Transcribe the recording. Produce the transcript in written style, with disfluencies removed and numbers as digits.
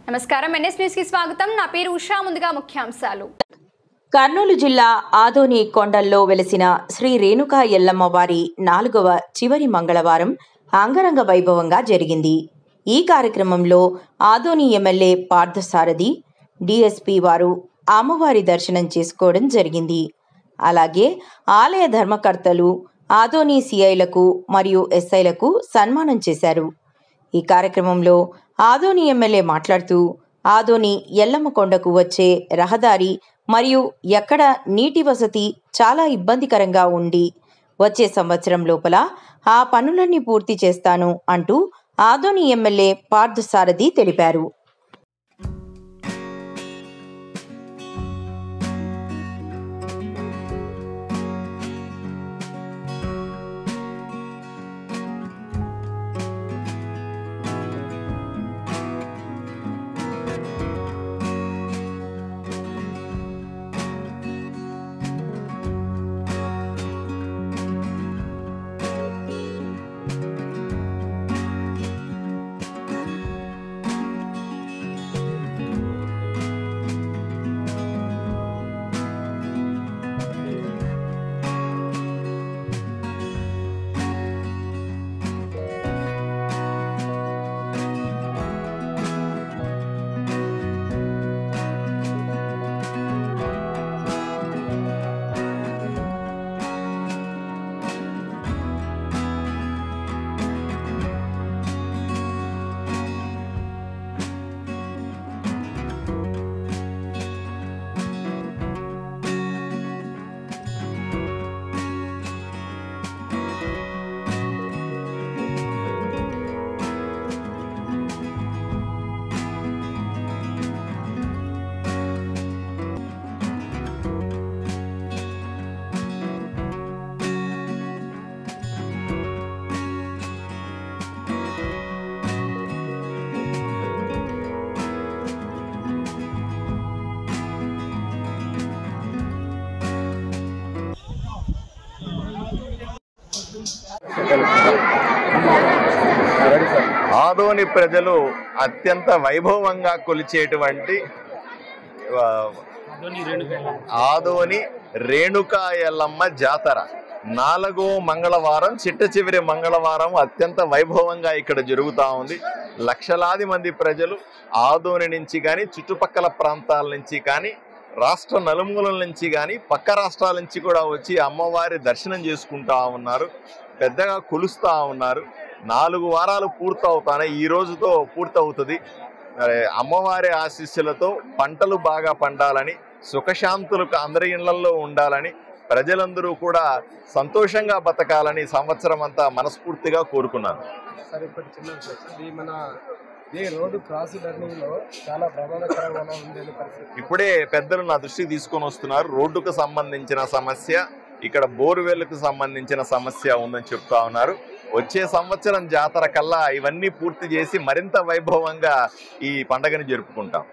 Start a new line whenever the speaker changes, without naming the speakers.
నమస్కారం NS news కి స్వాగతం। నా పేరు ఉషా। ముందుగా ముఖ్యాంశాలు।
కర్నూలు జిల్లా ఆదోని కొండల్లో వెలిసిన శ్రీ రేణుకా ఎల్లమ్మ వారి 4వ చివరి మంగళవారం అంగరంగ వైభవంగా జరిగింది। ఈ కార్యక్రమంలో ఆదోని ఎమ్మెల్యే పార్థసారథి, డిఎస్పీ వారు అమ్మవారి దర్శనం చేసుకోవడం జరిగింది। అలాగే ఆలయ ధర్మకర్తలు ఆదోని సిఐలకు మరియు ఎస్ఐలకు సన్మానం చేశారు। ఈ కార్యక్రమంలో ఆదోని ఎమ్మెల్యే మాట్లాడుతూ ఆదోని ఎల్లమ్మ కొండకు వచ్చే రహదారి మరియు ఎక్కడ నీటి వసతి చాలా ఇబ్బందికరంగా ఉండి వచ్చే సంవత్సరం లోపల ఆ పనులన్నీ పూర్తి చేస్తాను అంటూ ఆదోని ఎమ్మెల్యే పార్థసారథి తెలిపారు।
ఆదోని ప్రజలు అత్యంత వైభవంగా కొలిచేటువంటి ఆదోని రేణుకా ఎల్లమ్మ జాతర 4వ మంగళవారం, చిట్ట చివరి మంగళవారం అత్యంత వైభవంగా ఇక్కడ జరుగుతూ ఉంది। లక్షలాది మంది ప్రజలు ఆదోని నుంచి కానీ, చుట్టుపక్కల ప్రాంతాల నుంచి కానీ, రాష్ట్ర నలుమూలల నుంచి కానీ, పక్క రాష్ట్రాల నుంచి కూడా వచ్చి అమ్మవారి దర్శనం చేసుకుంటా ఉన్నారు, పెద్దగా కొలుస్తూ ఉన్నారు। 4 వారాలు పూర్తవుతానే ఈ రోజుతో పూర్తవుతుంది। అమ్మవారి ఆశీస్సులతో పంటలు బాగా పండాలని, సుఖశాంతులకు అందరి ఇళ్లలో ఉండాలని, ప్రజలందరూ కూడా సంతోషంగా బతకాలని సంవత్సరం అంతా మనస్ఫూర్తిగా కోరుకున్నాను। ఇప్పుడే పెద్దలు నా దృష్టికి తీసుకొని వస్తున్నారు। రోడ్డుకు సంబంధించిన సమస్య, ఇక్కడ బోర్వెల్కు సంబంధించిన సమస్య ఉందని చెప్తా ఉన్నారు। వచ్చే సంవత్సరం జాతర కల్లా ఇవన్నీ పూర్తి చేసి మరింత వైభవంగా ఈ పండుగని జరుపుకుంటాం।